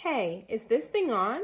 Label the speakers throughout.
Speaker 1: Hey, is this thing on?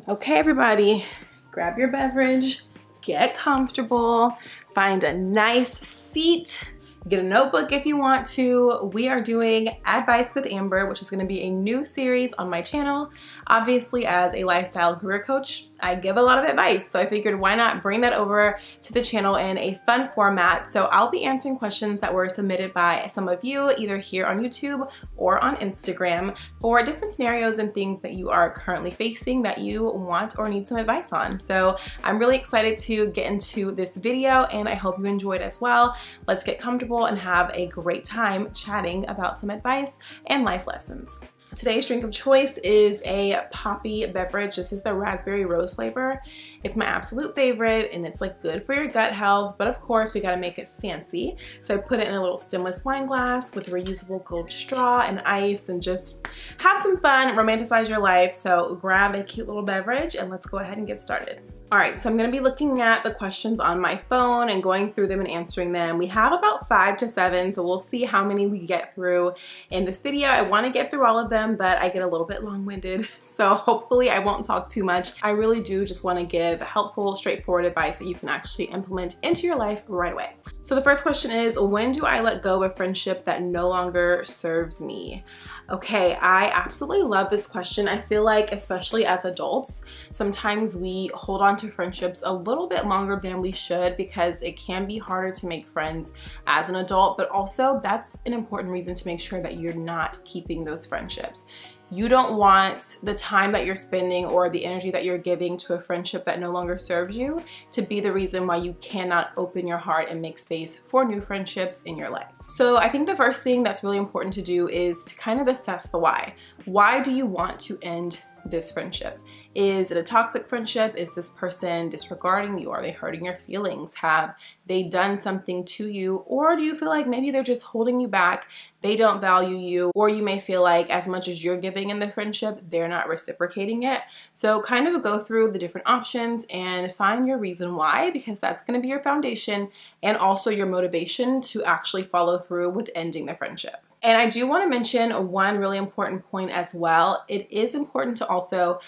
Speaker 1: Okay, everybody, grab your beverage, get comfortable, find a nice seat, get a notebook if you want to. We are doing Advice with Amber, which is going to be a new series on my channel. Obviously, as a lifestyle career coach, I give a lot of advice, so I figured why not bring that over to the channel in a fun format. So I'll be answering questions that were submitted by some of you, either here on YouTube or on Instagram, for different scenarios and things that you are currently facing that you want or need some advice on. So I'm really excited to get into this video, and I hope you enjoyed as well. Let's get comfortable and have a great time chatting about some advice and life lessons. Today's drink of choice is a poppy beverage. This is the raspberry rose flavor. It's my absolute favorite, and it's like good for your gut health, but of course we gotta make it fancy. So I put it in a little stemless wine glass with a reusable gold straw and ice, and just have some fun, romanticize your life. So grab a cute little beverage and let's go ahead and get started. All right, so I'm gonna be looking at the questions on my phone and going through them and answering them. We have about 5 to 7, so we'll see how many we get through in this video. I wanna get through all of them, but I get a little bit long-winded, so hopefully I won't talk too much. I really do just wanna give helpful, straightforward advice that you can actually implement into your life right away. So the first question is, when do I let go of a friendship that no longer serves me? Okay, I absolutely love this question. I feel like, especially as adults, sometimes we hold on to friendships a little bit longer than we should because it can be harder to make friends as an adult, but also that's an important reason to make sure that you're not keeping those friendships. You don't want the time that you're spending or the energy that you're giving to a friendship that no longer serves you to be the reason why you cannot open your heart and make space for new friendships in your life. So I think the first thing that's really important to do is to kind of assess the why. Why do you want to end this friendship? Is it a toxic friendship? Is this person disregarding you? Are they hurting your feelings? Have they done something to you? Or do you feel like maybe they're just holding you back? They don't value you, or you may feel like as much as you're giving in the friendship, they're not reciprocating it. So kind of go through the different options and find your reason why, because that's going to be your foundation and also your motivation to actually follow through with ending the friendship. And I do want to mention one really important point as well. It is important to also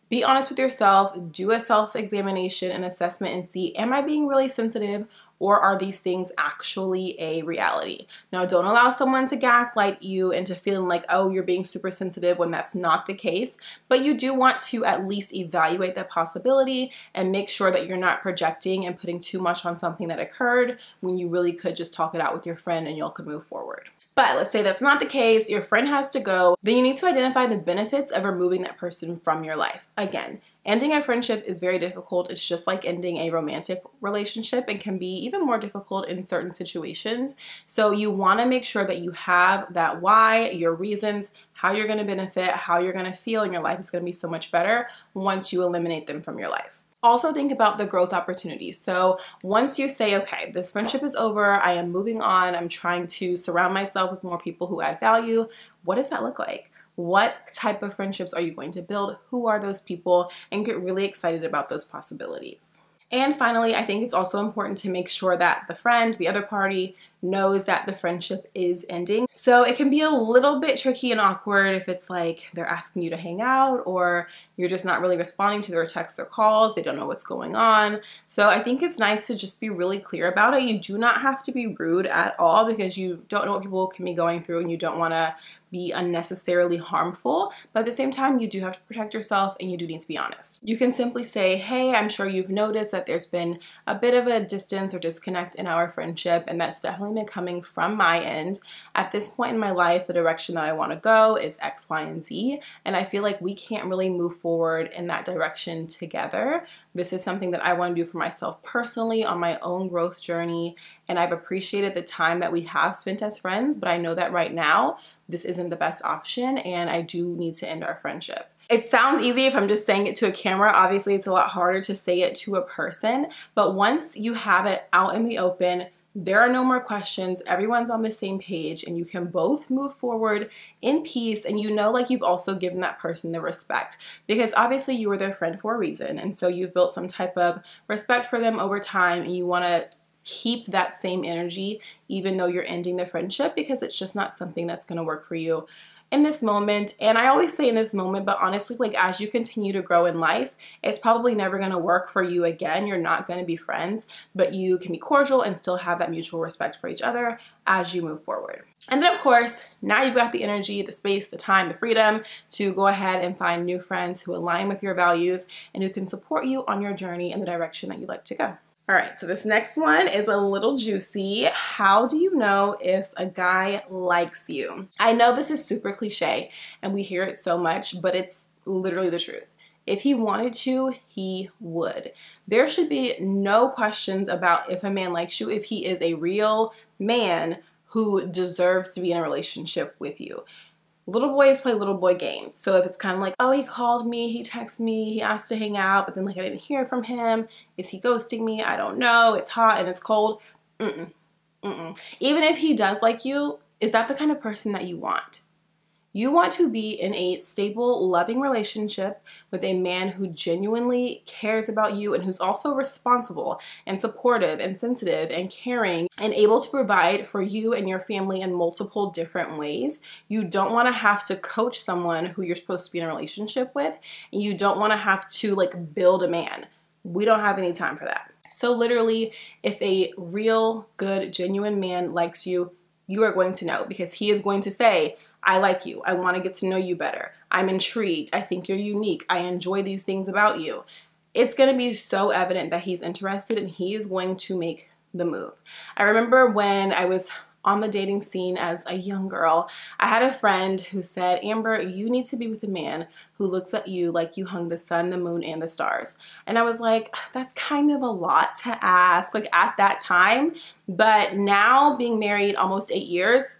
Speaker 1: be honest with yourself, do a self-examination and assessment and see, am I being really sensitive, or are these things actually a reality? Now, don't allow someone to gaslight you into feeling like, oh, you're being super sensitive when that's not the case, but you do want to at least evaluate that possibility and make sure that you're not projecting and putting too much on something that occurred when you really could just talk it out with your friend and y'all could move forward. But let's say that's not the case, your friend has to go, then you need to identify the benefits of removing that person from your life. Again, ending a friendship is very difficult. It's just like ending a romantic relationship and can be even more difficult in certain situations. So you want to make sure that you have that why, your reasons, how you're going to benefit, how you're going to feel, and your life is going to be so much better once you eliminate them from your life. Also think about the growth opportunities. So once you say, okay, this friendship is over, I am moving on, I'm trying to surround myself with more people who add value, what does that look like? What type of friendships are you going to build? Who are those people? And get really excited about those possibilities. And finally, I think it's also important to make sure that the friend, the other party, knows that the friendship is ending. So it can be a little bit tricky and awkward if it's like they're asking you to hang out, or you're just not really responding to their texts or calls, they don't know what's going on. So I think it's nice to just be really clear about it. You do not have to be rude at all, because you don't know what people can be going through and you don't want to be unnecessarily harmful, but at the same time you do have to protect yourself and you do need to be honest. You can simply say, hey, I'm sure you've noticed that there's been a bit of a distance or disconnect in our friendship, and that's definitely been coming from my end. At this point in my life, the direction that I want to go is X, Y, and Z, and I feel like we can't really move forward in that direction together. This is something that I want to do for myself personally on my own growth journey, and I've appreciated the time that we have spent as friends, but I know that right now this isn't the best option and I do need to end our friendship. It sounds easy if I'm just saying it to a camera. Obviously, it's a lot harder to say it to a person, but once you have it out in the open, there are no more questions, everyone's on the same page, and you can both move forward in peace, and you know, like, you've also given that person the respect, because obviously you were their friend for a reason, and so you've built some type of respect for them over time, and you want to keep that same energy even though you're ending the friendship, because it's just not something that's going to work for you in this moment. And I always say in this moment, but honestly, like as you continue to grow in life, it's probably never going to work for you again. You're not going to be friends, but you can be cordial and still have that mutual respect for each other as you move forward. And then of course, now you've got the energy, the space, the time, the freedom to go ahead and find new friends who align with your values and who can support you on your journey in the direction that you'd like to go. All right, so this next one is a little juicy. How do you know if a guy likes you? I know this is super cliche and we hear it so much, but it's literally the truth. If he wanted to, he would. There should be no questions about if a man likes you, if he is a real man who deserves to be in a relationship with you. Little boys play little boy games. So if it's kind of like, oh, he called me, he texted me, he asked to hang out, but then like I didn't hear from him. Is he ghosting me? I don't know. It's hot and it's cold. Even if he does like you, is that the kind of person that you want? You want to be in a stable, loving relationship with a man who genuinely cares about you and who's also responsible and supportive and sensitive and caring and able to provide for you and your family in multiple different ways. You don't want to have to coach someone who you're supposed to be in a relationship with, and you don't want to have to like build a man. We don't have any time for that. So literally, if a real, good, genuine man likes you, you are going to know, because he is going to say, I like you. I want to get to know you better. I'm intrigued. I think you're unique. I enjoy these things about you. It's going to be so evident that he's interested and he is going to make the move. I remember when I was on the dating scene as a young girl, I had a friend who said, Amber, you need to be with a man who looks at you like you hung the sun, the moon, and the stars. And I was like, that's kind of a lot to ask, like at that time. But now, being married almost 8 years,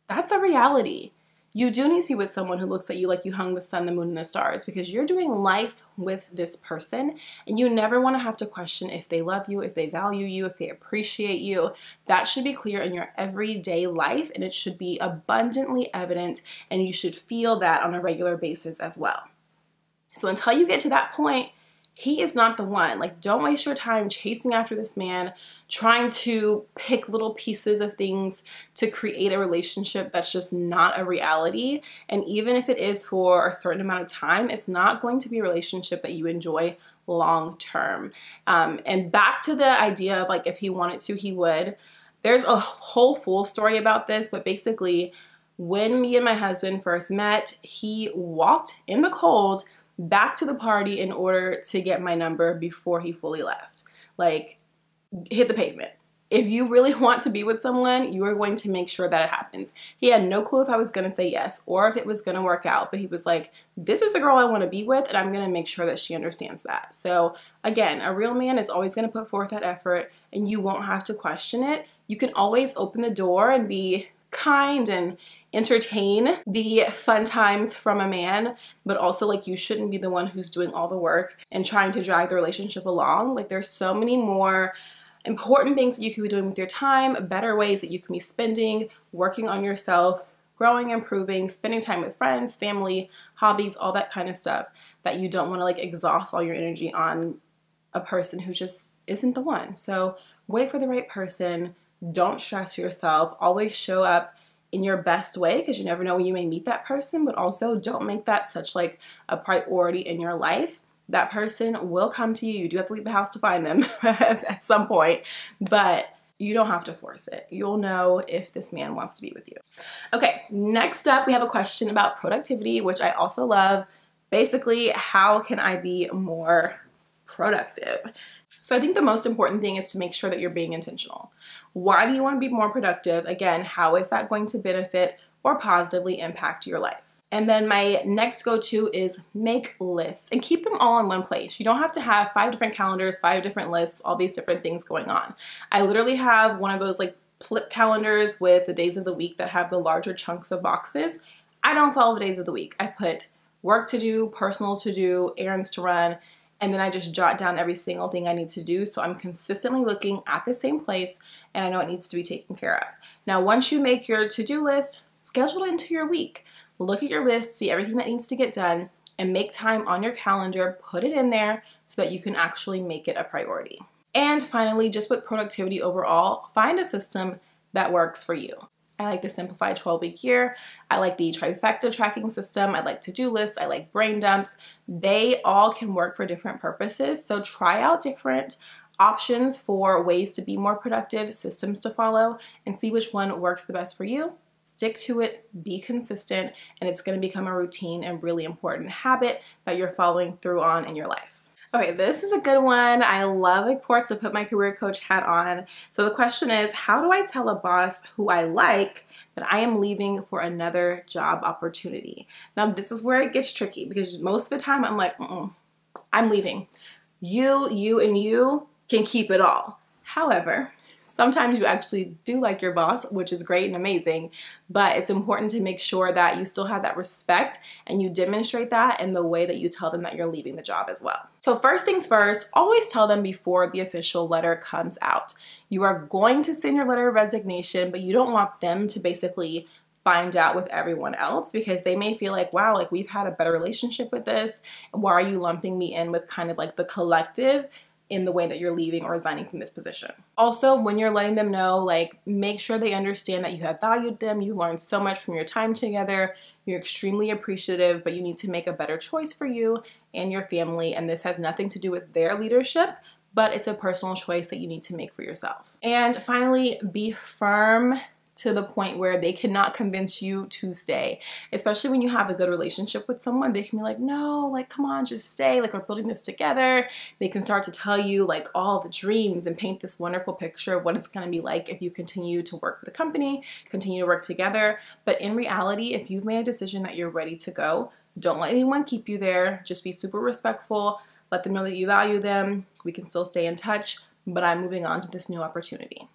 Speaker 1: that's a reality. You do need to be with someone who looks at you like you hung the sun, the moon, and the stars, because you're doing life with this person and you never want to have to question if they love you, if they value you, if they appreciate you. That should be clear in your everyday life, and it should be abundantly evident, and you should feel that on a regular basis as well. So until you get to that point, he is not the one. Like, don't waste your time chasing after this man, trying to pick little pieces of things to create a relationship that's just not a reality. And even if it is for a certain amount of time, it's not going to be a relationship that you enjoy long term. And back to the idea of like, if he wanted to, he would. There's a whole full story about this, but basically, when me and my husband first met, he walked in the cold back to the party in order to get my number before he fully left. Like, hit the pavement. If you really want to be with someone, you are going to make sure that it happens. He had no clue if I was going to say yes or if it was going to work out, but he was like, this is the girl I want to be with, and I'm going to make sure that she understands that. So again, a real man is always going to put forth that effort, and you won't have to question it. You can always open the door and be kind and entertain the fun times from a man, but also like you shouldn't be the one who's doing all the work and trying to drag the relationship along. Like, there's so many more important things that you can be doing with your time, better ways that you can be spending, working on yourself, growing, improving, spending time with friends, family, hobbies, all that kind of stuff, that you don't want to like exhaust all your energy on a person who just isn't the one. So wait for the right person. Don't stress yourself. Always show up in your best way, because you never know when you may meet that person, but also don't make that such like a priority in your life. That person will come to you. You do have to leave the house to find them at some point, but you don't have to force it. You'll know if this man wants to be with you. Okay, next up, we have a question about productivity, which I also love. Basically, how can I be more productive? So I think the most important thing is to make sure that you're being intentional. Why do you want to be more productive? Again, how is that going to benefit or positively impact your life? And then my next go-to is make lists and keep them all in one place. You don't have to have 5 different calendars, 5 different lists, all these different things going on. I literally have one of those like flip calendars with the days of the week that have the larger chunks of boxes. I don't follow the days of the week. I put work to do, personal to do, errands to run, and then I just jot down every single thing I need to do, so I'm consistently looking at the same place and I know it needs to be taken care of. Now, once you make your to-do list, schedule it into your week. Look at your list, see everything that needs to get done, and make time on your calendar, put it in there so that you can actually make it a priority. And finally, just with productivity overall, find a system that works for you. I like the simplified 12-week year. I like the trifecta tracking system. I like to-do lists. I like brain dumps. They all can work for different purposes. So try out different options for ways to be more productive, systems to follow, and see which one works the best for you. Stick to it, be consistent, and it's going to become a routine and really important habit that you're following through on in your life. Okay, this is a good one. I love, of course, to put my career coach hat on. So the question is, how do I tell a boss who I like that I am leaving for another job opportunity? Now, this is where it gets tricky because most of the time I'm like, I'm leaving. You, and you can keep it all. However, sometimes you actually do like your boss, which is great and amazing, but it's important to make sure that you still have that respect and you demonstrate that in the way that you tell them that you're leaving the job as well. So first things first, always tell them before the official letter comes out. You are going to send your letter of resignation, but you don't want them to basically find out with everyone else because they may feel like, wow, like we've had a better relationship with this. Why are you lumping me in with kind of like the collective in the way that you're leaving or resigning from this position? Also, when you're letting them know, like, make sure they understand that you have valued them, you learned so much from your time together, you're extremely appreciative, but you need to make a better choice for you and your family, and this has nothing to do with their leadership, but it's a personal choice that you need to make for yourself. And finally, be firm to the point where they cannot convince you to stay. Especially when you have a good relationship with someone, they can be like, no, like, come on, just stay. Like, we're building this together. They can start to tell you like all the dreams and paint this wonderful picture of what it's gonna be like if you continue to work for the company, continue to work together. But in reality, if you've made a decision that you're ready to go, don't let anyone keep you there. Just be super respectful. Let them know that you value them. We can still stay in touch, but I'm moving on to this new opportunity.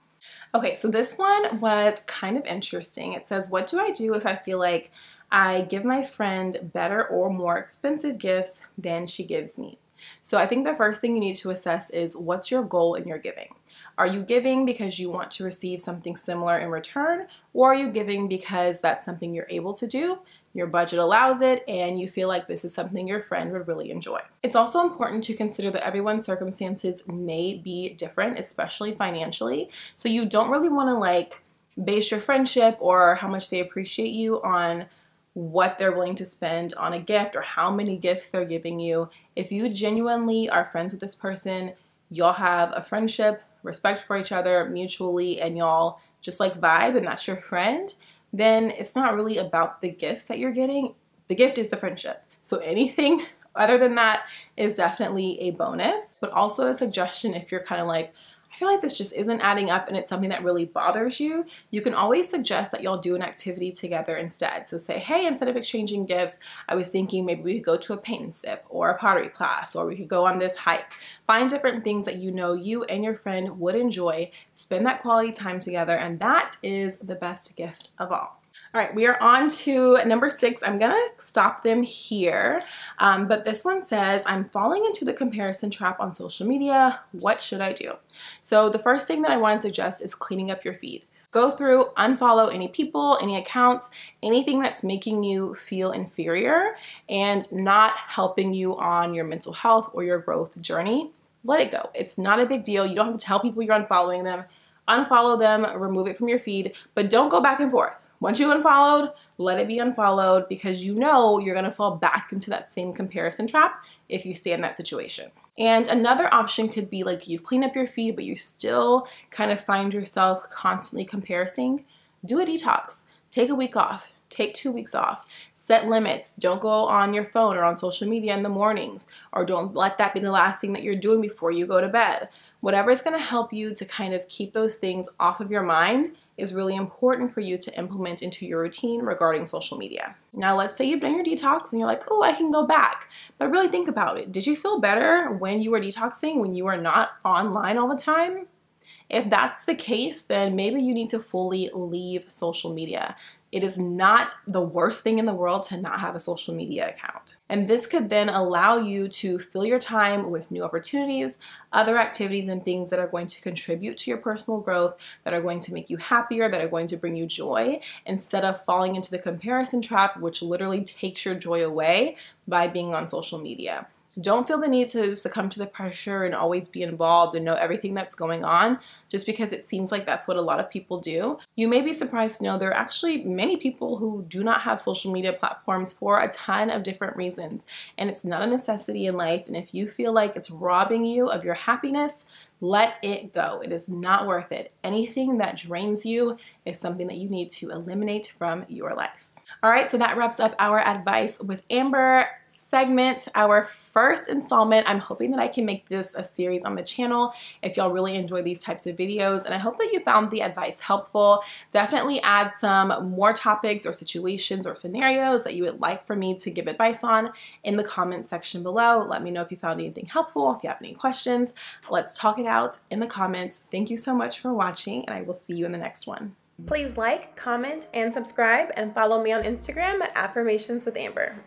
Speaker 1: Okay, so this one was kind of interesting. It says, what do I do if I feel like I give my friend better or more expensive gifts than she gives me? So I think the first thing you need to assess is what's your goal in your giving? Are you giving because you want to receive something similar in return, or are you giving because that's something you're able to do, your budget allows it, and you feel like this is something your friend would really enjoy? It's also important to consider that everyone's circumstances may be different, especially financially. So you don't really want to like base your friendship or how much they appreciate you on what they're willing to spend on a gift or how many gifts they're giving you. If you genuinely are friends with this person, y'all have a friendship, respect for each other mutually, and y'all just like vibe and that's your friend, then it's not really about the gifts that you're getting. The gift is the friendship. So anything other than that is definitely a bonus, but also a suggestion if you're kind of like, I feel like this just isn't adding up and it's something that really bothers you, you can always suggest that y'all do an activity together instead. So say, hey, instead of exchanging gifts, I was thinking maybe we could go to a paint and sip or a pottery class, or we could go on this hike. Find different things that you know you and your friend would enjoy, spend that quality time together, and that is the best gift of all. All right, we are on to number 6. I'm gonna stop them here, but this one says, I'm falling into the comparison trap on social media. What should I do? So the first thing that I want to suggest is cleaning up your feed. Go through, unfollow any people, any accounts, anything that's making you feel inferior and not helping you on your mental health or your growth journey. Let it go. It's not a big deal. You don't have to tell people you're unfollowing them. Unfollow them, remove it from your feed, but don't go back and forth. Once you unfollowed, let it be unfollowed, because you know you're gonna fall back into that same comparison trap if you stay in that situation. And another option could be like you've cleaned up your feed, but you still kind of find yourself constantly comparing. Do a detox. Take a week off. Take 2 weeks off. Set limits. Don't go on your phone or on social media in the mornings, or don't let that be the last thing that you're doing before you go to bed. Whatever is going to help you to kind of keep those things off of your mind is really important for you to implement into your routine regarding social media. Now, let's say you've done your detox and you're like, oh, I can go back. But really think about it. Did you feel better when you were detoxing, when you were not online all the time? If that's the case, then maybe you need to fully leave social media. It is not the worst thing in the world to not have a social media account. And this could then allow you to fill your time with new opportunities, other activities, and things that are going to contribute to your personal growth, that are going to make you happier, that are going to bring you joy, instead of falling into the comparison trap, which literally takes your joy away by being on social media. Don't feel the need to succumb to the pressure and always be involved and know everything that's going on just because it seems like that's what a lot of people do. You may be surprised to know there are actually many people who do not have social media platforms for a ton of different reasons, and it's not a necessity in life. And if you feel like it's robbing you of your happiness, let it go. It is not worth it. Anything that drains you is something that you need to eliminate from your life. All right, so that wraps up our Advice with Amber segment, our first installment. I'm hoping that I can make this a series on the channel if y'all really enjoy these types of videos, and I hope that you found the advice helpful. Definitely add some more topics or situations or scenarios that you would like for me to give advice on in the comments section below. Let me know if you found anything helpful, if you have any questions. Let's talk it out in the comments. Thank you so much for watching, and I will see you in the next one. Please like, comment, and subscribe, and follow me on Instagram at Affirmations with Amber.